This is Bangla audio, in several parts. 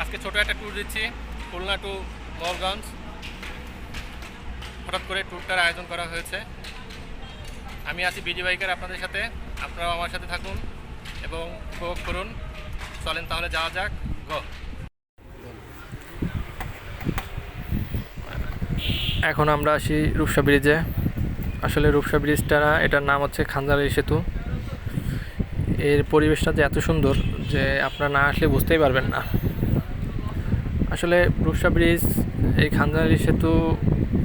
আজকে ছোট একটা ট্যুর দিচ্ছি খুলনা টু মোরগঞ্জ। হঠাৎ করে ট্যুরটার আয়োজন করা হয়েছে। আমি আছি বিডি বাইকার আপনাদের সাথে, আপনারাও আমার সাথে থাকুন এবং উপভোগ করুন। চলেন তাহলে যাওয়া যাক। গো। এখন আমরা আসি রূপসা ব্রিজে। আসলে রূপসা ব্রিজটা না, এটার নাম হচ্ছে খানজারি সেতু। এর পরিবেশটা যে এত সুন্দর যে আপনারা না আসলে বুঝতেই পারবেন না। আসলে রূপসা ব্রিজ, এই খানজারি সেতু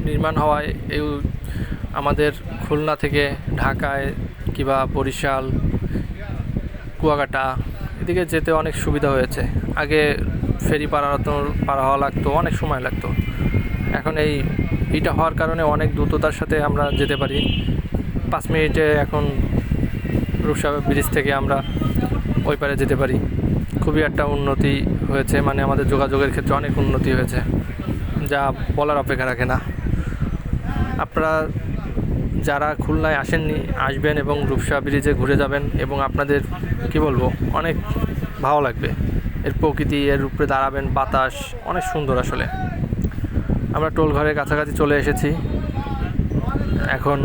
নির্মাণ হওয়ায় এই আমাদের খুলনা থেকে ঢাকায় কিংবা বরিশাল, কুয়াকাটা এদিকে যেতে অনেক সুবিধা হয়েছে। আগে ফেরি পার হওয়া লাগতো, অনেক সময় লাগতো। এখন এইটা হওয়ার কারণে অনেক দ্রুততার সাথে আমরা যেতে পারি। 5 মিনিটে এখন রূপসা ব্রিজ থেকে আমরা ওই পারে যেতে পারি। খুবই একটা উন্নতি হয়েছে, মানে আমাদের যোগাযোগের ক্ষেত্রে অনেক উন্নতি হয়েছে, যা বলার অপেক্ষা রাখে না। আপনারা যারা খুলনায় আসেননি, আসবেন এবং রূপসা ব্রিজে ঘুরে যাবেন এবং আপনাদের কি বলবো, অনেক ভালো লাগবে। এর প্রকৃতি, এর উপরে দাঁড়াবেন, বাতাস অনেক সুন্দর। আসলে আমরা টোল ঘরের কাছাকাছি চলে এসেছি, এখন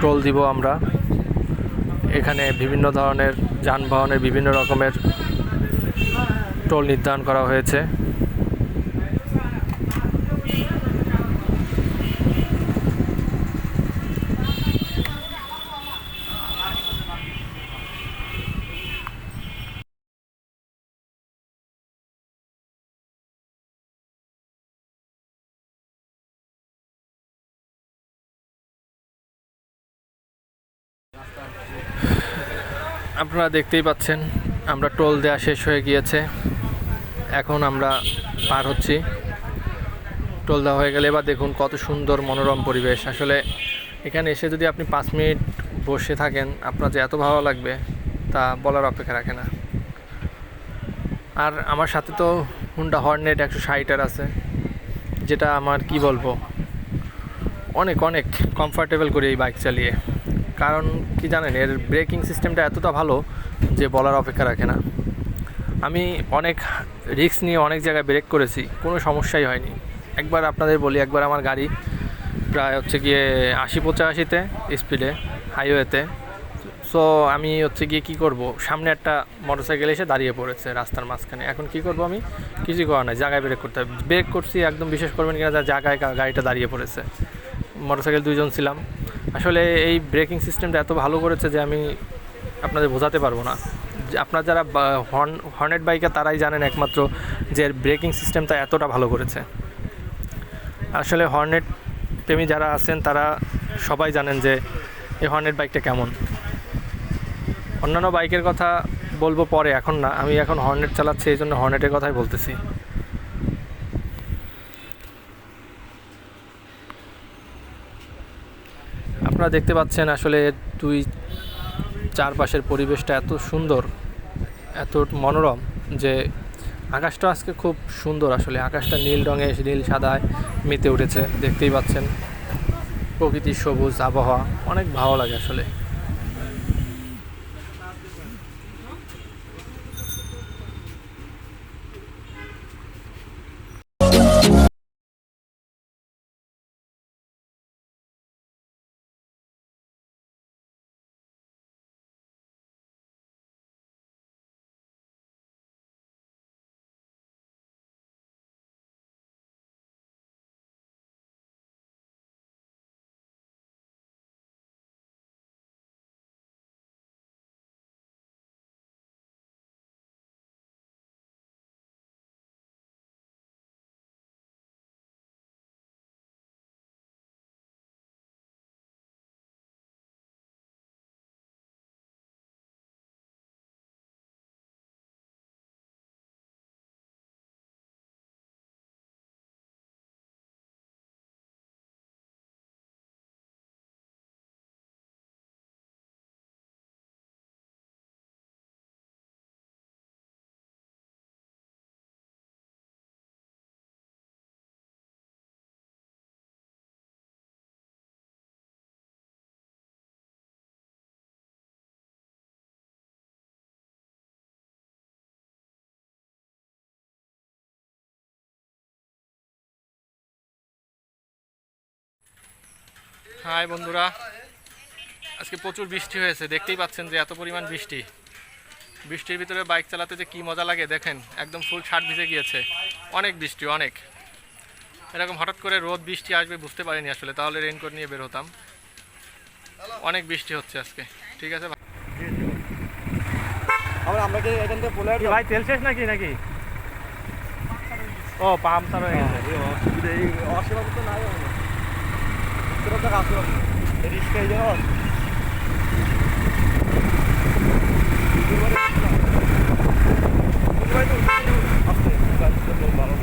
টোল দিব আমরা। এখানে বিভিন্ন ধরনের যানবাহনের বিভিন্ন রকমের টোল নির্ধারণ করা হয়েছে। আপনারা দেখতেই পাচ্ছেন আমরা টোল দেওয়া শেষ হয়ে গিয়েছে, এখন আমরা পার হচ্ছি। টোল দেওয়া হয়ে গেলে এবার দেখুন কত সুন্দর মনোরম পরিবেশ। আসলে এখানে এসে যদি আপনি 5 মিনিট বসে থাকেন, আপনার যে এত ভালো লাগবে তা বলার অপেক্ষা রাখে না। আর আমার সাথে তো হুন্ডা হর্নেট 160 আছে, যেটা আমার কি বলবো, অনেক অনেক কমফর্টেবল করি এই বাইক চালিয়ে। কারণ কি জানেন, এর ব্রেকিং সিস্টেমটা এতটা ভালো যে বলার অপেক্ষা রাখে না। আমি অনেক রিস্ক নিয়ে অনেক জায়গায় ব্রেক করেছি, কোনো সমস্যাই হয়নি। একবার আপনাদের বলি, একবার আমার গাড়ি প্রায় হচ্ছে গিয়ে 80-85-তে স্পিডে হাইওয়েতে। সো আমি হচ্ছে গিয়ে কী করব, সামনে একটা মোটরসাইকেল এসে দাঁড়িয়ে পড়েছে রাস্তার মাঝখানে। এখন কী করব, আমি কিছুই করার নাই, জায়গায় ব্রেক করতে হবে। ব্রেক করছি, একদম বিশ্বাস করবেন কিনা, জায়গায় গাড়িটা দাঁড়িয়ে পড়েছে। মোটরসাইকেল 2জন ছিলাম। আসলে এই ব্রেকিং সিস্টেমটা এত ভালো করেছে যে আমি আপনাদের বোঝাতে পারবো না। আপনার যারা হর্নেট বাইকার তারাই জানেন একমাত্র যে ব্রেকিং সিস্টেমটা এতটা ভালো করেছে। আসলে হর্নেট প্রেমী যারা আছেন তারা সবাই জানেন যে এই হর্নেট বাইকটা কেমন। অন্যান্য বাইকের কথা বলবো পরে, এখন না, আমি এখন হর্নেট চালাচ্ছি, এই জন্য হর্নেটের কথাই বলতেছি। আপনারা দেখতে পাচ্ছেন আসলে দুই চারপাশের পরিবেশটা এত সুন্দর, এত মনোরম যে আকাশটা আজকে খুব সুন্দর। আসলে আকাশটা নীল রঙে, নীল সাদায় মেতে উঠেছে, দেখতেই পাচ্ছেন। প্রকৃতির সবুজ আবহাওয়া অনেক ভালো লাগে আসলে। হাই বন্ধুরা, আজকে প্রচুর বৃষ্টি হয়েছে, দেখতেই পাচ্ছেন যে এত পরিমাণ বৃষ্টি। বৃষ্টির ভিতরে বাইক চালাতে যে কি মজা লাগে দেখেন, একদম ফুল শার্ট ভিজে গিয়েছে। অনেক বৃষ্টি, অনেক। এরকম হঠাৎ করে রোদ বৃষ্টি আসবে বুঝতে পারিনি আসলে, তাহলে রেইনকোট নিয়ে বের হতাম। অনেক বৃষ্টি হচ্ছে আজকে। ঠিক আছে আমরা কি এখান থেকে বলে ভাই, তেল শেষ নাকি নাকি? ও পাম্পসার হয়ে গেছে। এই অসুবিধা তো নাই রিস্কাই যাওয়ার ভালো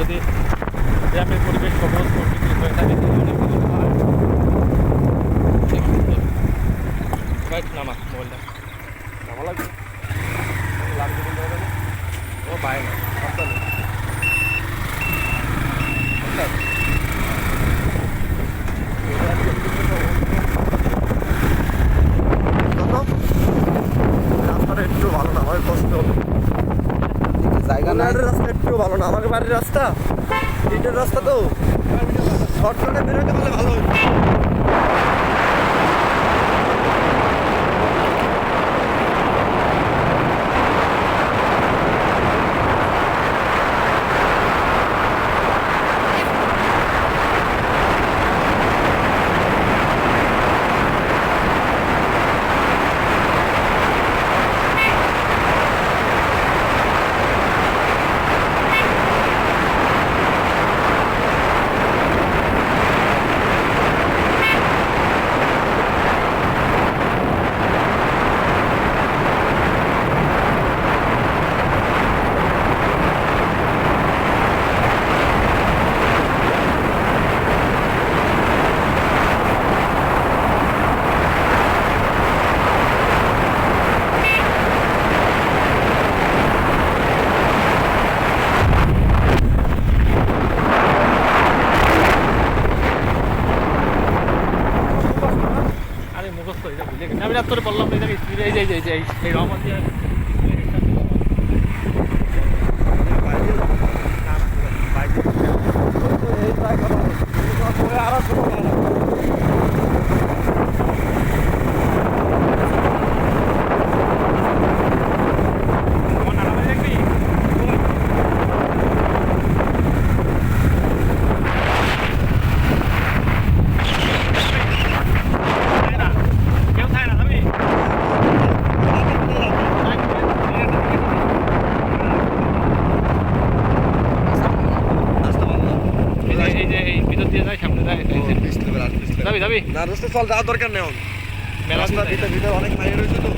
যদি গ্রামের পরিবেশ সবুজ প্রকৃতি হয়ে থাকে নামা মোবাইলটা নামা লাগবে ও বাইরে রাস্তাটা একটু ভালো না, আমার কষ্ট হবে। জায়গা নাই, রাস্তা একটু ভালো না। আমাকে বাড়ির রাস্তা ইটের রাস্তা তো শর্টকাটে বেরোতে পারলে ভালো হতো। আমি রাত করে বললাম এই রহমান দিয়ে যাবি যাবি না, রাস্তা চল যাওয়ার দরকার নেই। রাস্তার ভিতরে অনেক মাইল রয়েছে তো।